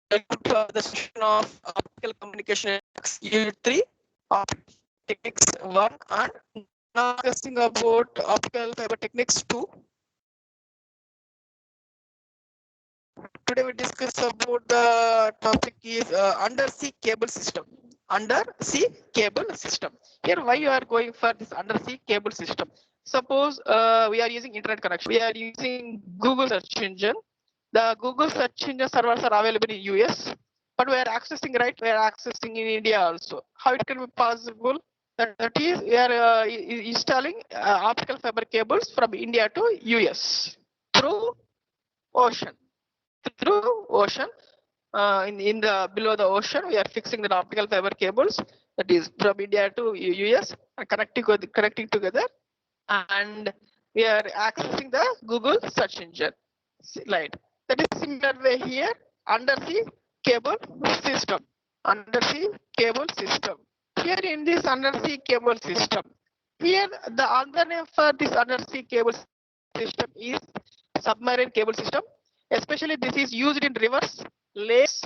Welcome to the session of optical communication unit 3, optical techniques 1, and now discussing about optical fiber techniques 2. Today we discuss about the topic is undersea cable system. Undersea cable system. Here, why you are going for this undersea cable system? Suppose we are using internet connection. We are using Google search engine. The Google search engine servers are available in US, but we are accessing, right? We are accessing in India also. How it can be possible? That is, we are installing optical fiber cables from India to US through ocean. Through ocean, in the below the ocean, we are fixing the optical fiber cables that is from India to US and connecting together, and we are accessing the Google search engine. Right. That is similar way here. Undersea cable system. Undersea cable system. Here in this undersea cable system, here the other name for this undersea cable system is submarine cable system. Especially this is used in rivers, lakes,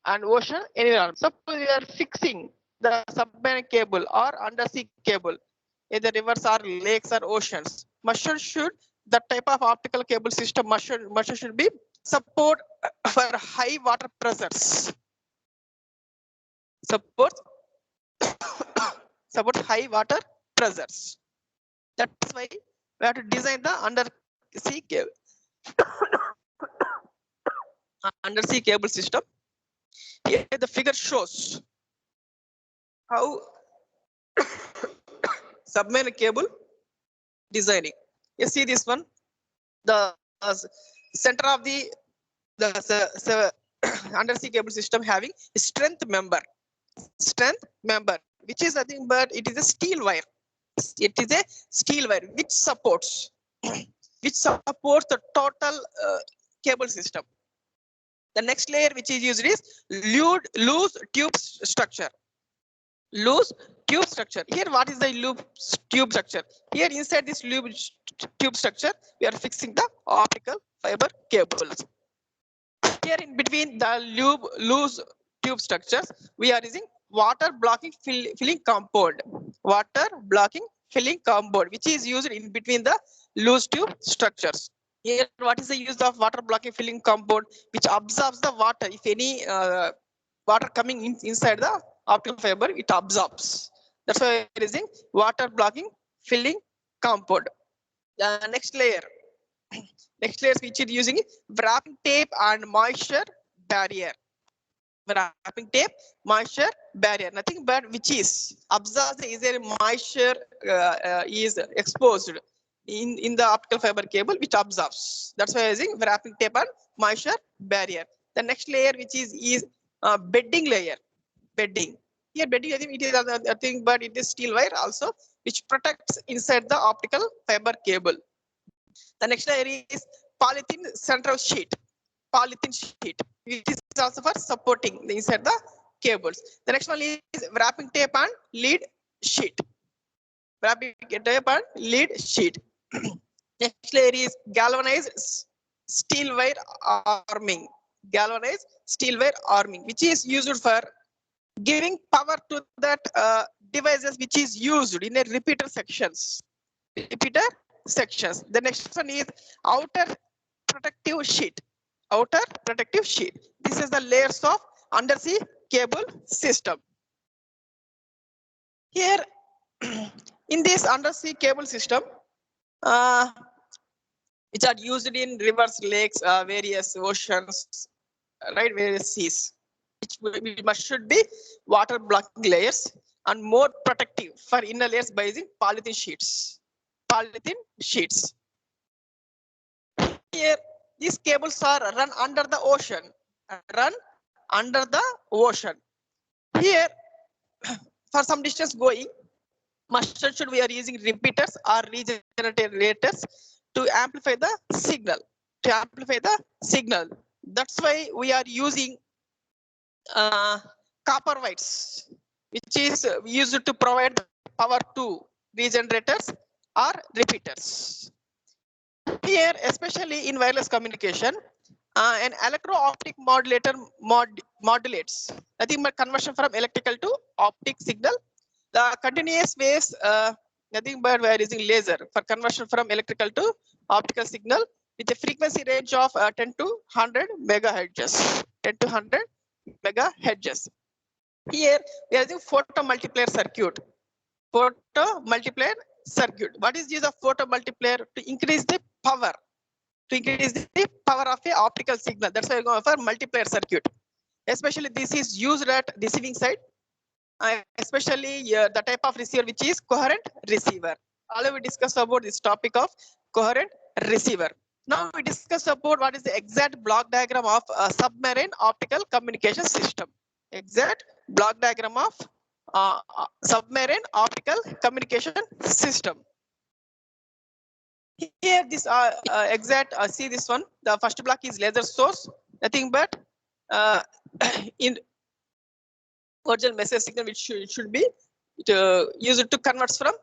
and ocean environment. Suppose we are fixing the submarine cable or undersea cable in the rivers or lakes or oceans. Should the type of optical cable system should be support for high water pressures. Support support high water pressures. That's why we have to design the undersea cable undersea cable system. Here the figure shows how submarine cable designing. You see this one, the center of the undersea cable system having strength member, which is nothing but it is a steel wire. It is a steel wire which supports the total cable system. The next layer which is used is loose tube structure. Loose tube structure. Here, what is the tube structure? Here, inside this tube structure, we are fixing the optical fiber cables. Here, in between the loose tube structures, we are using water blocking filling compound. Water blocking filling compound, which is used in between the loose tube structures. Here, what is the use of water blocking filling compound, which absorbs the water? If any water coming inside the optical fiber, it absorbs. That's why we're using water blocking filling compound. The next layer which is using wrapping tape and moisture barrier. Wrapping tape, moisture barrier, nothing but which is absorbs is a moisture is exposed in the optical fiber cable, which absorbs. That's why using wrapping tape and moisture barrier. The next layer which is bedding layer. Bedding. Here bedding, I think it is a thing, but it is steel wire also, which protects inside the optical fiber cable. The next layer is polythene central sheet. Polythene sheet, which is also for supporting the inside the cables. The next one is wrapping tape and lead sheet. Wrapping tape and lead sheet. Next layer is galvanized steel wire arming. Galvanized steel wire arming, which is used for giving power to that devices which is used in a repeater sections. Repeater sections. The next one is outer protective sheet. Outer protective sheet. This is the layers of undersea cable system. Here, in this undersea cable system, which are used in rivers, lakes, various oceans, right, various seas, which should be water blocking layers and more protective for inner layers by using polythene sheets. Polythene sheets. Here, these cables are run under the ocean. Run under the ocean. Here, for some distance going, should we are using repeaters or regenerators to amplify the signal. To amplify the signal. That's why we are using copper wires, which is used to provide power to regenerators or repeaters. Here, especially in wireless communication, An electro-optic modulator modulates nothing but conversion from electrical to optic signal. The continuous waves, nothing but we are using laser for conversion from electrical to optical signal with a frequency range of 10 to 100 megahertz. 10 to 100 megahertz. Here we are using photo multiplier circuit. Photo multiplier circuit. What is use of photo multiplier? To increase the power. To increase the power of a optical signal. That's why we're going for multiplier circuit. Especially this is used at receiving side. Especially the type of receiver which is coherent receiver. Already we discussed about this topic of coherent receiver. Now we discuss about what is the exact block diagram of a submarine optical communication system. Exact block diagram of submarine optical communication system. Here this exact see this one. The first block is laser source. Nothing but in original message signal which should be used to convert from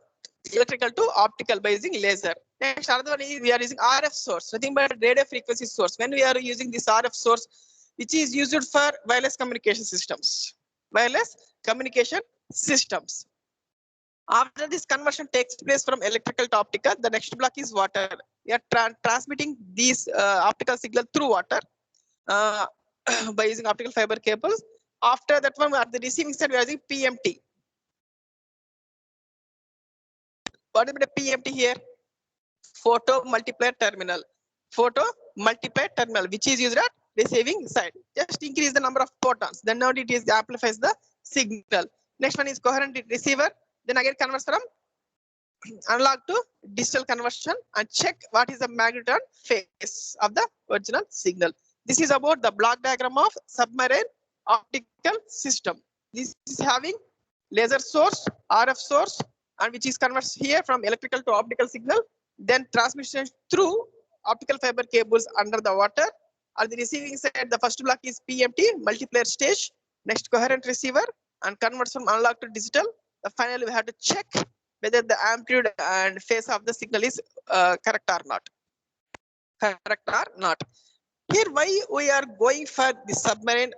electrical to optical by using laser. Next, another one is we are using RF source, nothing but radio frequency source. When we are using this RF source, which is used for wireless communication systems. Wireless communication systems. After this conversion takes place from electrical to optical, the next block is water. We are transmitting these optical signal through water by using optical fiber cables. After that one, at the receiving side, we are using PMT. What is the PMT here? Photo multiplier terminal. Photo multiplier terminal, which is used at receiving side. Just increase the number of photons. Then now it is amplifies the signal. Next one is coherent receiver. Then again converts from analog to digital conversion and check what is the magnitude and phase of the original signal. This is about the block diagram of submarine optical system. This is having laser source, RF source, and which is converts here from electrical to optical signal. Then transmission through optical fiber cables under the water. At the receiving side, the first block is PMT, multiplier stage. Next, coherent receiver and converts from analog to digital. Finally, we have to check whether the amplitude and phase of the signal is correct or not. Correct or not. Here, why we are going for the submarine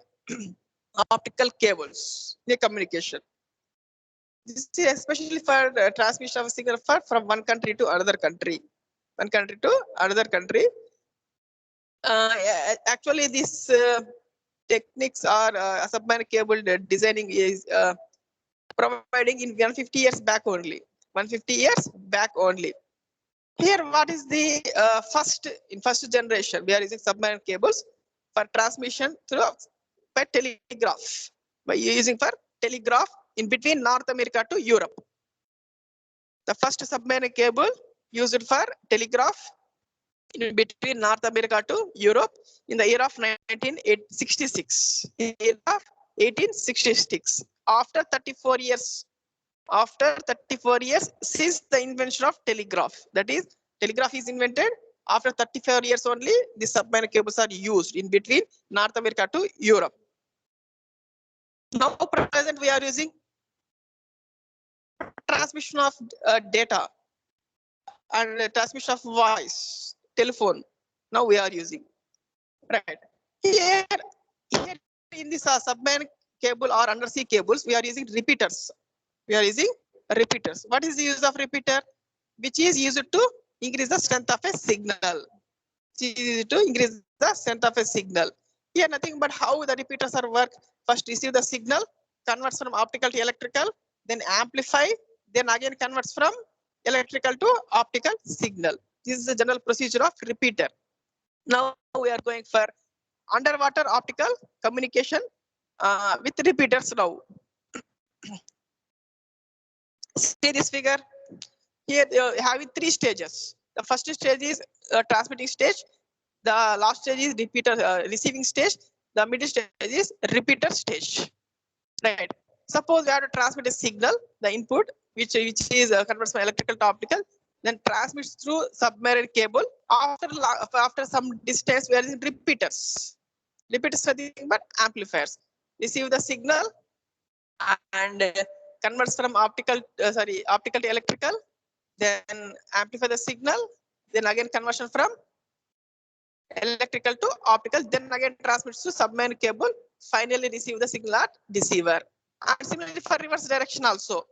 optical cables in communication. This is especially for transmission of a signal from one country to another country. One country to another country. Actually, these techniques are submarine cable designing is providing in 150 years back only. 150 years back only. Here, what is the first generation? We are using submarine cables for transmission through by telegraph. By using for telegraph in between North America to Europe. The first submarine cable used for telegraph in between North America to Europe in the year of 1866. Year of 1866. After 34 years. After 34 years since the invention of telegraph. That is, telegraph is invented. After 34 years only, the submarine cables are used in between North America to Europe. Now, present we are using transmission of data and transmission of voice, telephone. Now we are using. Right. Here in this submarine cable or undersea cables, we are using repeaters. We are using repeaters. What is the use of repeater? Which is used to increase the strength of a signal. To increase the strength of a signal. Here nothing but how the repeaters are work. First receive the signal, converts from optical to electrical, then amplify, then again converts from electrical to optical signal. This is the general procedure of repeater. Now we are going for underwater optical communication with repeaters now. See this figure. Here having three stages. The first stage is transmitting stage. The last stage is repeater receiving stage. The middle stage is repeater stage. Right. Suppose we have to transmit a signal, the input, which is converts from electrical to optical, then transmits through submarine cable. After some distance, we are using repeaters. Repeaters are nothing but amplifiers. Receive the signal and converts from optical to electrical, then amplify the signal, then again conversion from electrical to optical, then again transmits to submarine cable, finally receive the signal at receiver. And similarly for reverse direction also,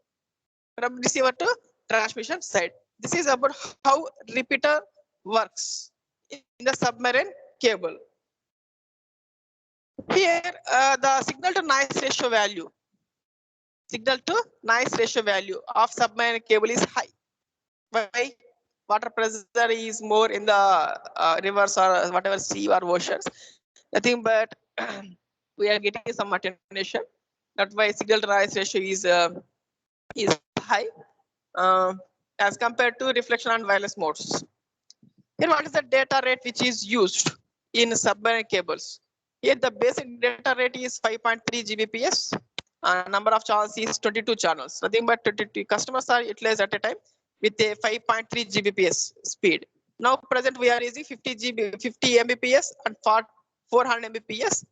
from receiver to transmission side. This is about how repeater works in the submarine cable. Here, the signal to noise ratio value of submarine cable is high. Why? Water pressure is more in the rivers or whatever sea or oceans. Nothing but we are getting some attenuation. That's why signal to noise ratio is high as compared to reflection and wireless modes. Here, what is the data rate which is used in submarine cables? Here, the basic data rate is 5.3 Gbps. Number of channels is 22 channels. Nothing but 22 customers are utilized at a time with a 5.3 Gbps speed. Now, present we are using 50 Mbps and 400 Mbps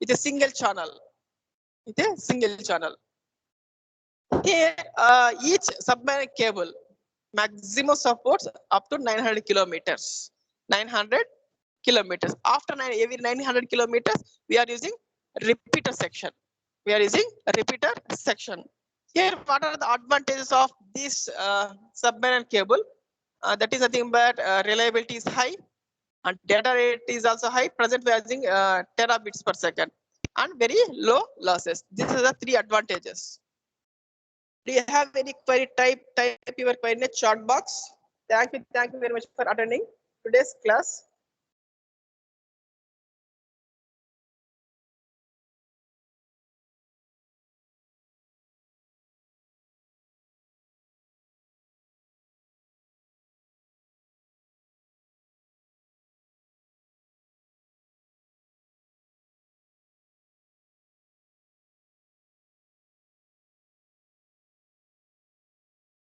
with a single channel. Here, each submarine cable maximum supports up to 900 kilometers. 900 kilometers. After every 900 kilometers, we are using repeater section. Here, what are the advantages of this submarine cable? That is nothing but reliability is high and data rate is also high. Present we are using terabits per second and very low losses. These are the three advantages. Do you have any query? Type your query in the chat box. Thank you very much for attending today's class.